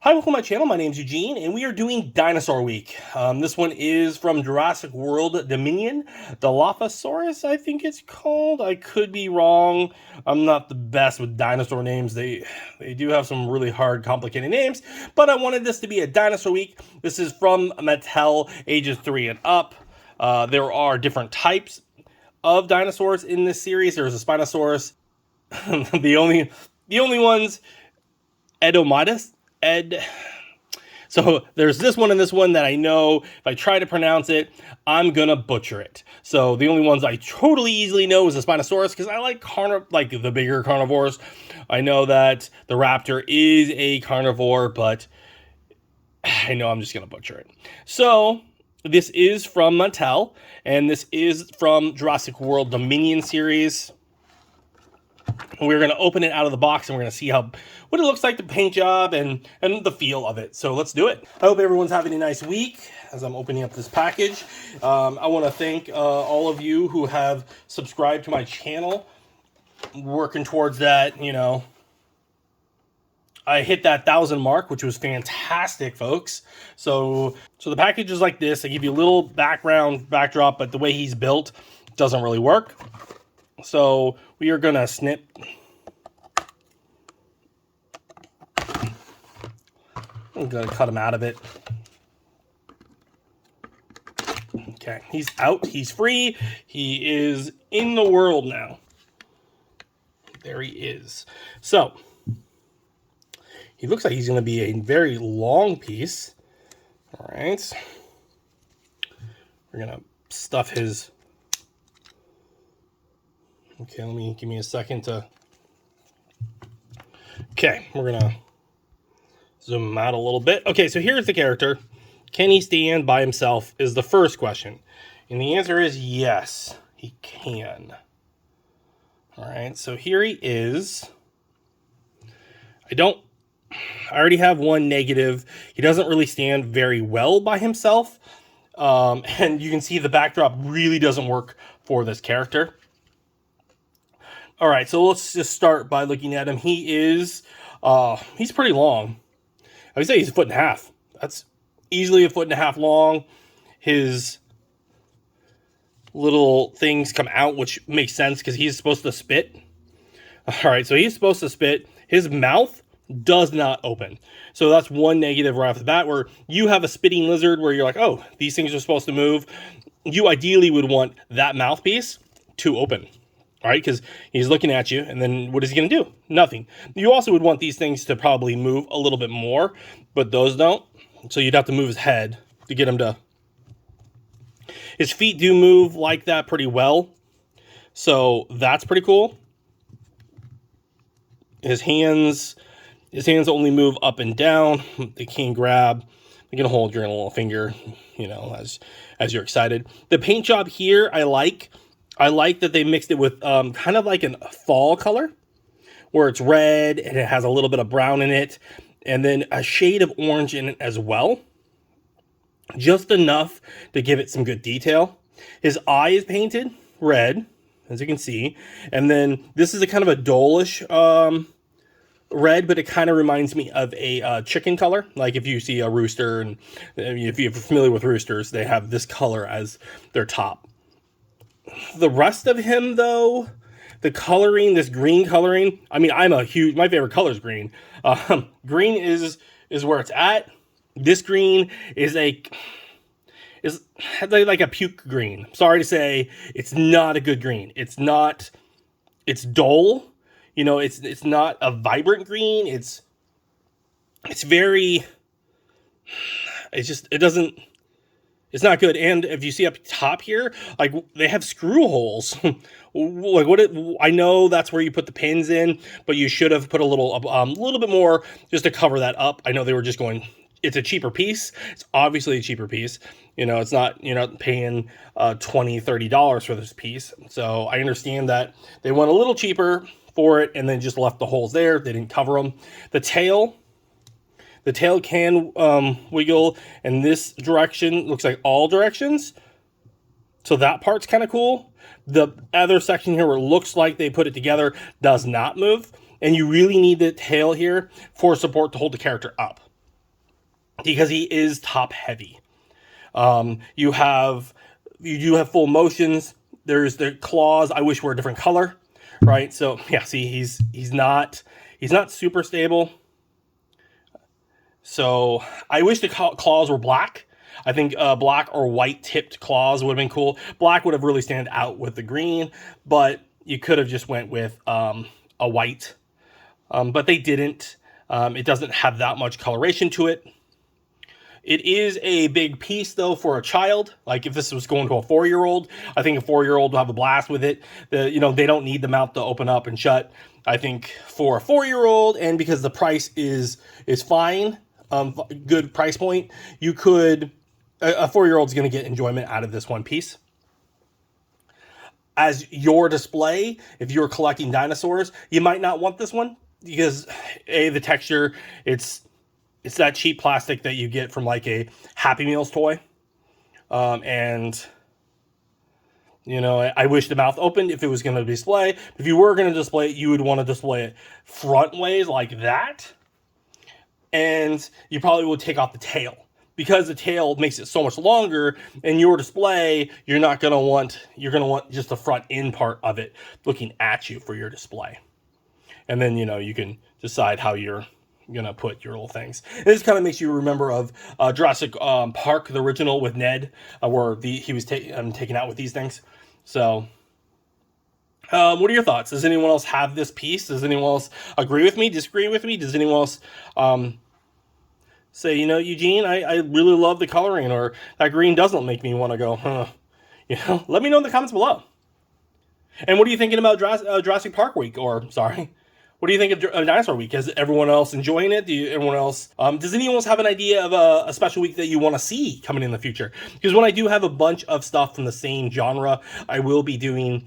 Hi, welcome to my channel. My name is Eugene, and we are doing Dinosaur Week. This one is from Jurassic World Dominion. Dilophosaurus, I think it's called. I could be wrong. I'm not the best with dinosaur names. They do have some really hard, complicated names, but I wanted this to be a Dinosaur Week. This is from Mattel, ages 3 and up. There are different types of dinosaurs in this series. There's a Spinosaurus. the only ones, Edomidas. So there's this one and this one that I know if I try to pronounce it, I'm gonna butcher it. So the only ones I totally easily know is the Spinosaurus, because I like the bigger carnivores. I know that the raptor is a carnivore, but I know I'm just gonna butcher it. So this is from Mattel, and this is from Jurassic World Dominion series. We're going to open it out of the box, and we're going to see what it looks like, the paint job, and the feel of it. So let's do it. I hope everyone's having a nice week as I'm opening up this package. I want to thank all of you who have subscribed to my channel. Working towards that, I hit that 1,000 mark, which was fantastic, folks. So the package is like this. I give you a little backdrop, but the way he's built doesn't really work. So we are going to snip. I'm going to cut him out of it. Okay, he's out. He's free. He is in the world now. There he is. So he looks like he's going to be a very long piece. All right. We're going to stuff his... Okay, give me a second to... Okay, we're going to zoom him out a little bit. Okay, so here's the character. Can he stand by himself is the first question. And the answer is yes, he can. All right, so here he is. I already have one negative. He doesn't really stand very well by himself. And you can see the backdrop really doesn't work for this character. All right, so let's just start by looking at him. He's pretty long. I would say he's 1.5 feet. That's easily 1.5 feet long. His little things come out, which makes sense because he's supposed to spit. All right, so he's supposed to spit. His mouth does not open. So that's one negative right off the bat, where you have a spitting lizard where you're like, oh, these things are supposed to move. You ideally would want that mouthpiece to open. All right, because he's looking at you, and then what is he going to do? Nothing. You also would want these things to probably move a little bit more, but those don't. So you'd have to move his head to get him to... His feet do move like that pretty well, so that's pretty cool. His hands only move up and down. They can grab. You can hold your little finger, as you're excited. The paint job here, I like that they mixed it with kind of like a fall color, where it's red and it has a little bit of brown in it, and then a shade of orange in it as well. Just enough to give it some good detail. His eye is painted red, as you can see, and then this is a kind of a dull-ish red, but it kind of reminds me of a chicken color. Like if you see a rooster, and if you're familiar with roosters, they have this color as their top. The rest of him, though, the coloring, this green coloring, I mean, my favorite color is green. Green is where it's at. This green is like a puke green. Sorry to say, it's not a good green. It's dull. It's not a vibrant green. It's not good. And if you see up top here, like they have screw holes. I know that's where you put the pins in, but you should have put a little bit more just to cover that up. I know they were just going, it's a cheaper piece. It's obviously a cheaper piece. It's not, you're not paying $20, $30 for this piece. So I understand that they went a little cheaper for it and then just left the holes there. They didn't cover them. The tail can wiggle in this direction. Looks like all directions. So that part's kind of cool. The other section here where it looks like they put it together does not move. And you really need the tail here for support to hold the character up. because he is top heavy. You do have full motions. There's the claws. I wish were a different color, right? So yeah, see, he's not super stable. So I wish the claws were black. I think black or white tipped claws would have been cool. Black would have really stand out with the green, but you could have just went with a white. But they didn't. It doesn't have that much coloration to it. It is a big piece, though, for a child. Like, if this was going to a 4-year-old, I think a 4-year-old will have a blast with it. They don't need the mouth to open up and shut. I think for a 4-year-old, and because the price is fine, good price point, you could... A 4-year-old's going to get enjoyment out of this one piece. As your display, if you're collecting dinosaurs, you might not want this one, because, the texture, it's that cheap plastic that you get from like a Happy Meals toy. And, I wish the mouth opened if it was going to display. If you were going to display it, you would want to display it front ways like that. And you probably would take off the tail, because the tail makes it so much longer. In your display, you're going to want just the front end part of it looking at you for your display. And then, you can decide how you're gonna put your little things. And this kind of makes you remember of Jurassic Park, the original with Ned, where he was taken out with these things. So, what are your thoughts? Does anyone else have this piece? Does anyone else agree with me? Disagree with me? Does anyone else say, Eugene, I really love the coloring, or that green doesn't make me want to go, huh? Let me know in the comments below. And what are you thinking about Jurassic Park week? Or, sorry, what do you think of Dinosaur Week? Is everyone else enjoying it? Does anyone else have an idea of a special week that you want to see coming in the future? Because when I do have a bunch of stuff from the same genre, I will be doing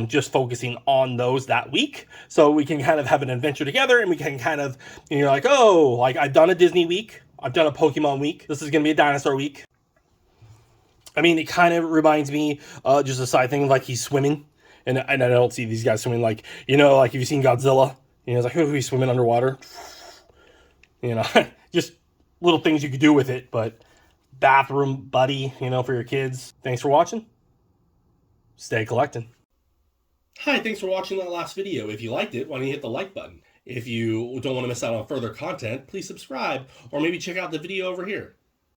just focusing on those that week. So we can kind of have an adventure together, and we can kind of, I've done a Disney week. I've done a Pokemon week. This is going to be a dinosaur week. I mean, it kind of reminds me, just a side thing, like he's swimming. And I don't see these guys swimming like if you've seen Godzilla. It's like, who he's swimming underwater. Just little things you could do with it, but bathroom buddy, for your kids. Thanks for watching. Stay collecting. Hi, thanks for watching that last video. If you liked it, why don't you hit the like button? If you don't want to miss out on further content, please subscribe, or maybe check out the video over here.